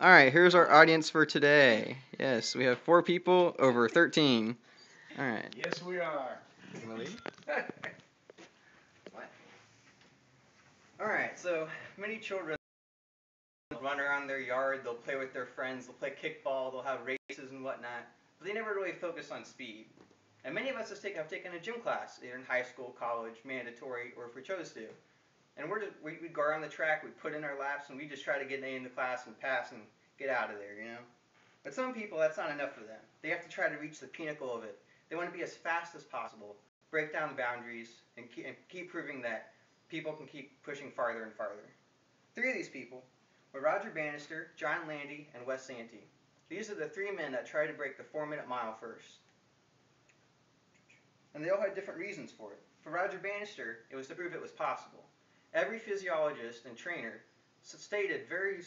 All right, here's our audience for today. Yes, we have 4 people over 13. All right. Yes, we are. Can I leave? What? All right, so many children run around their yard, they'll play with their friends, they'll play kickball, they'll have races and whatnot, but they never really focus on speed. And many of us have taken a gym class, either in high school, college, mandatory, or if we chose to. And we'd go around the track, we'd put in our laps, and we just try to get into class and pass and get out of there, you know? But some people, that's not enough for them. They have to try to reach the pinnacle of it. They want to be as fast as possible, break down the boundaries, and keep proving that people can keep pushing farther and farther. 3 of these people were Roger Bannister, John Landy, and Wes Santee. These are the 3 men that tried to break the 4-minute mile first. And they all had different reasons for it. For Roger Bannister, it was to prove it was possible. Every physiologist and trainer stated very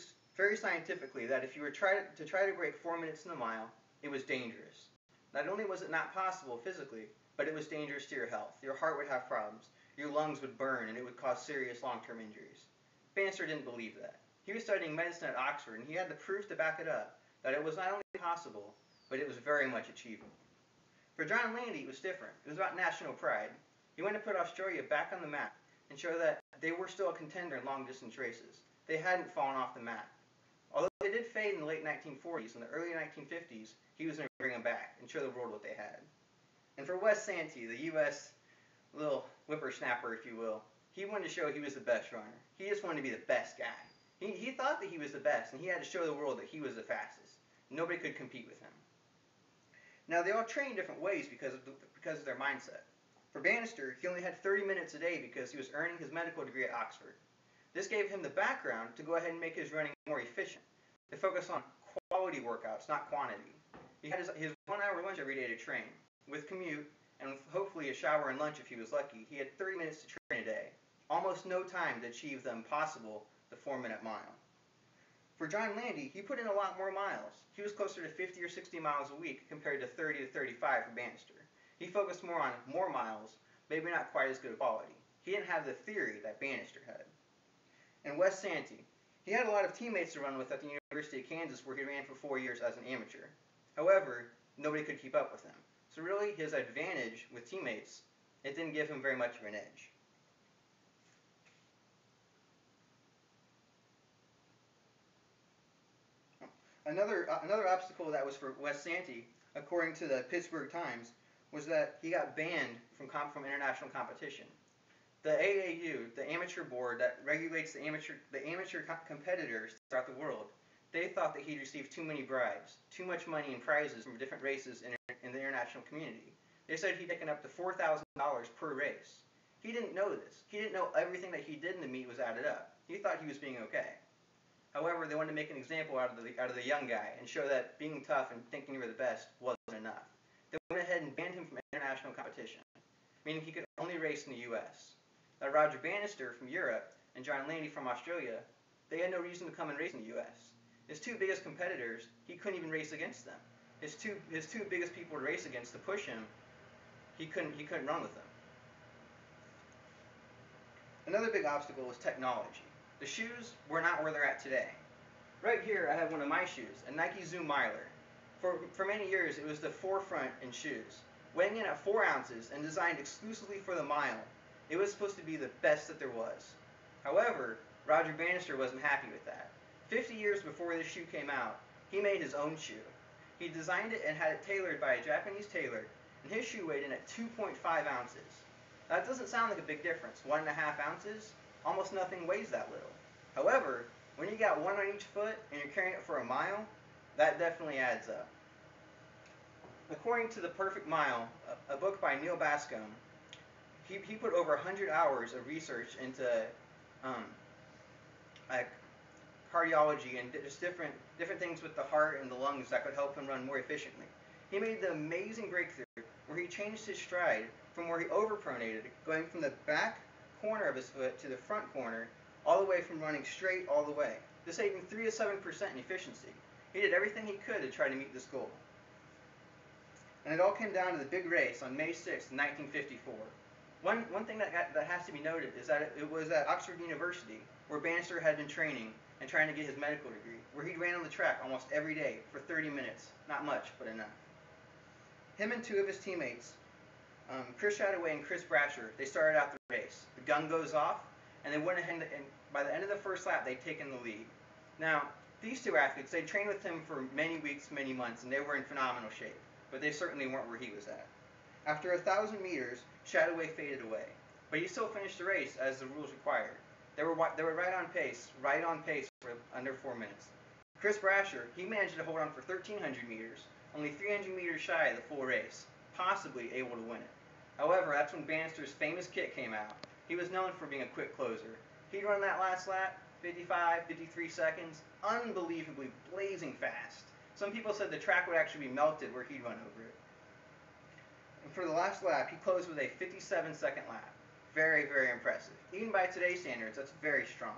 scientifically that if you were try to break 4 minutes in the mile, it was dangerous. Not only was it not possible physically, but it was dangerous to your health. Your heart would have problems, your lungs would burn, and it would cause serious long-term injuries. Bannister didn't believe that. He was studying medicine at Oxford, and he had the proof to back it up, that it was not only possible, but it was very much achievable. For John Landy, it was different. It was about national pride. He wanted to put Australia back on the map and show that they were still a contender in long-distance races. They hadn't fallen off the map. Although they did fade in the late 1940s and the early 1950s, he was going to bring them back and show the world what they had. And for Wes Santee, the U.S. little whippersnapper, if you will, he wanted to show he was the best runner. He just wanted to be the best guy. He thought that he was the best, and he had to show the world that he was the fastest. Nobody could compete with him. Now, they all trained different ways because of their mindset. For Bannister, he only had 30 minutes a day because he was earning his medical degree at Oxford. This gave him the background to go ahead and make his running more efficient, to focus on quality workouts, not quantity. He had his 1-hour lunch every day to train. With commute, and with hopefully a shower and lunch if he was lucky, he had 30 minutes to train a day. Almost no time to achieve the impossible, the 4-minute mile. For John Landy, he put in a lot more miles. He was closer to 50 or 60 miles a week compared to 30 to 35 for Bannister. He focused more on more miles, maybe not quite as good quality. He didn't have the theory that Bannister had. And Wes Santee, he had a lot of teammates to run with at the University of Kansas where he ran for 4 years as an amateur. However, nobody could keep up with him. So really, his advantage with teammates, it didn't give him very much of an edge. Another obstacle that was for Wes Santee, according to the Pittsburgh Times, was that he got banned from international competition. The AAU, the amateur board that regulates the amateur competitors throughout the world, they thought that he'd received too many bribes, too much money and prizes from different races in the international community. They said he'd taken up to $4,000 per race. He didn't know this. He didn't know everything that he did in the meet was added up. He thought he was being okay. However, they wanted to make an example out of the young guy and show that being tough and thinking you were the best wasn't enough. They went ahead and banned him from international competition, meaning he could only race in the U.S. Now, Roger Bannister from Europe and John Landy from Australia, they had no reason to come and race in the U.S. His 2 biggest competitors, he couldn't even race against them. His two biggest people to race against to push him, he couldn't run with them. Another big obstacle was technology. The shoes were not where they're at today. Right here, I have one of my shoes, a Nike Zoom Miler. For many years, it was the forefront in shoes. Weighing in at 4 ounces and designed exclusively for the mile, it was supposed to be the best that there was. However, Roger Bannister wasn't happy with that. 50 years before this shoe came out, he made his own shoe. He designed it and had it tailored by a Japanese tailor, and his shoe weighed in at 2.5 ounces. That doesn't sound like a big difference. 1.5 ounces? Almost nothing weighs that little. However, when you got one on each foot and you're carrying it for a mile, that definitely adds up. According to The Perfect Mile, a book by Neil Bascomb, he put over 100 hours of research into like cardiology and just different things with the heart and the lungs that could help him run more efficiently. He made the amazing breakthrough where he changed his stride from where he overpronated, going from the back corner of his foot to the front corner, all the way from running straight all the way. This saved him 3 to 7% in efficiency. He did everything he could to try to meet this goal. And it all came down to the big race on May 6, 1954. One thing that has to be noted is that it was at Oxford University, where Bannister had been training, and trying to get his medical degree, where he ran on the track almost every day for 30 minutes. Not much, but enough. Him and two of his teammates, Chris Shadoway and Chris Brasher, they started out the race. The gun goes off, and they went ahead, and by the end of the first lap, they'd taken the lead. Now, these two athletes, they trained with him for many weeks, many months, and they were in phenomenal shape, but they certainly weren't where he was at. After 1,000 meters, Shadoway faded away, but he still finished the race as the rules required. They were right on pace for under 4 minutes. Chris Brasher, he managed to hold on for 1,300 meters, only 300 meters shy of the full race, possibly able to win it. However, that's when Bannister's famous kick came out. He was known for being a quick closer. He'd run that last lap, 55, 53 seconds, unbelievably blazing fast. Some people said the track would actually be melted where he'd run over it. And for the last lap, he closed with a 57-second lap. Very, very impressive. Even by today's standards, that's very strong.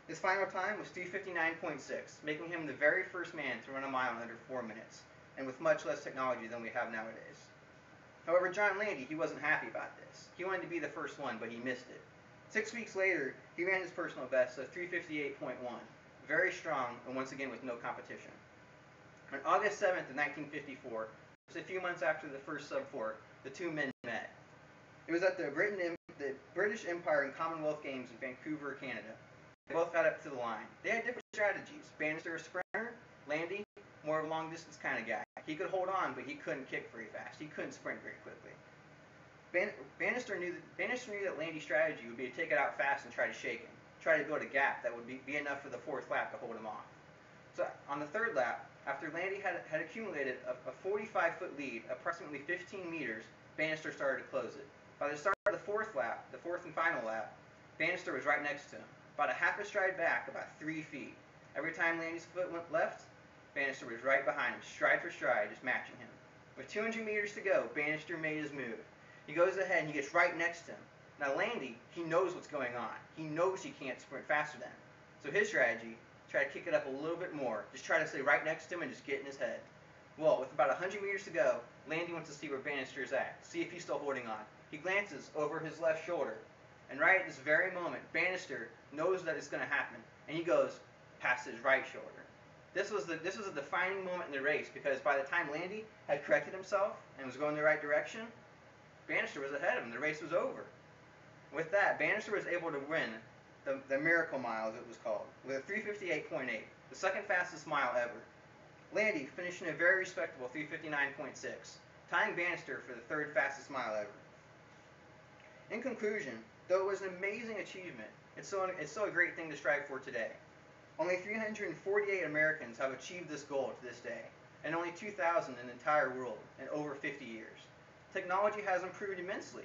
His final time was 3:59.6, making him the very first man to run a mile in under 4 minutes, and with much less technology than we have nowadays. However, John Landy, he wasn't happy about this. He wanted to be the first one, but he missed it. 6 weeks later, he ran his personal best of 3:58.1, very strong, and once again with no competition. On August 7th of 1954, just a few months after the first sub-4, the two men met. It was at the British Empire and Commonwealth Games in Vancouver, Canada. They both got up to the line. They had different strategies. Bannister a sprinter, Landy more of a long-distance kind of guy. He could hold on, but he couldn't kick very fast. He couldn't sprint very quickly. Bannister knew that Landy's strategy would be to take it out fast and try to shake him, try to build a gap that would be enough for the fourth lap to hold him off. So on the third lap, after Landy had accumulated a 45-foot lead, approximately 15 meters, Bannister started to close it. By the start of the fourth lap, the fourth and final lap, Bannister was right next to him, about a half a stride back, about 3 feet. Every time Landy's foot went left, Bannister was right behind him, stride for stride, just matching him. With 200 meters to go, Bannister made his move. He goes ahead and he gets right next to him. Now Landy, he knows what's going on. He knows he can't sprint faster than him. So his strategy, try to kick it up a little bit more. Just try to stay right next to him and just get in his head. Well, with about 100 meters to go, Landy wants to see where Bannister is at, see if he's still holding on. He glances over his left shoulder, and right at this very moment, Bannister knows that it's going to happen, and he goes past his right shoulder. This was a defining moment in the race, because by the time Landy had corrected himself and was going the right direction, Bannister was ahead of him. The race was over. With that, Bannister was able to win the Miracle Mile, as it was called, with a 3:58.8, the second fastest mile ever. Landy finishing a very respectable 3:59.6, tying Bannister for the third fastest mile ever. In conclusion, though it was an amazing achievement, it's still a great thing to strive for today. Only 348 Americans have achieved this goal to this day, and only 2,000 in the entire world in over 50 years. Technology has improved immensely.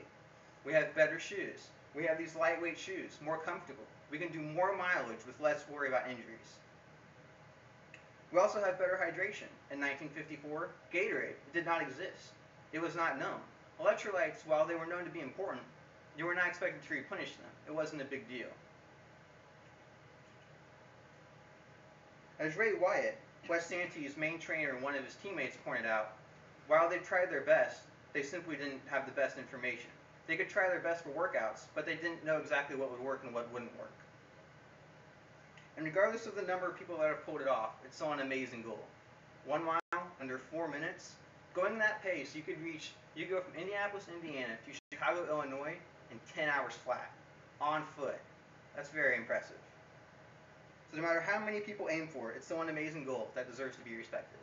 We have better shoes. We have these lightweight shoes, more comfortable. We can do more mileage with less worry about injuries. We also have better hydration. In 1954, Gatorade did not exist. It was not known. Electrolytes, while they were known to be important, you were not expected to replenish them. It wasn't a big deal. As Ray Wyatt, Wes Santee's main trainer and one of his teammates, pointed out, while they tried their best, they simply didn't have the best information. They could try their best for workouts, but they didn't know exactly what would work and what wouldn't work. And regardless of the number of people that have pulled it off, it's still an amazing goal. 1 mile under 4 minutes. Going that pace, you could go from Indianapolis, Indiana to Chicago, Illinois in 10 hours flat, on foot. That's very impressive. So no matter how many people aim for it, it's still an amazing goal that deserves to be respected.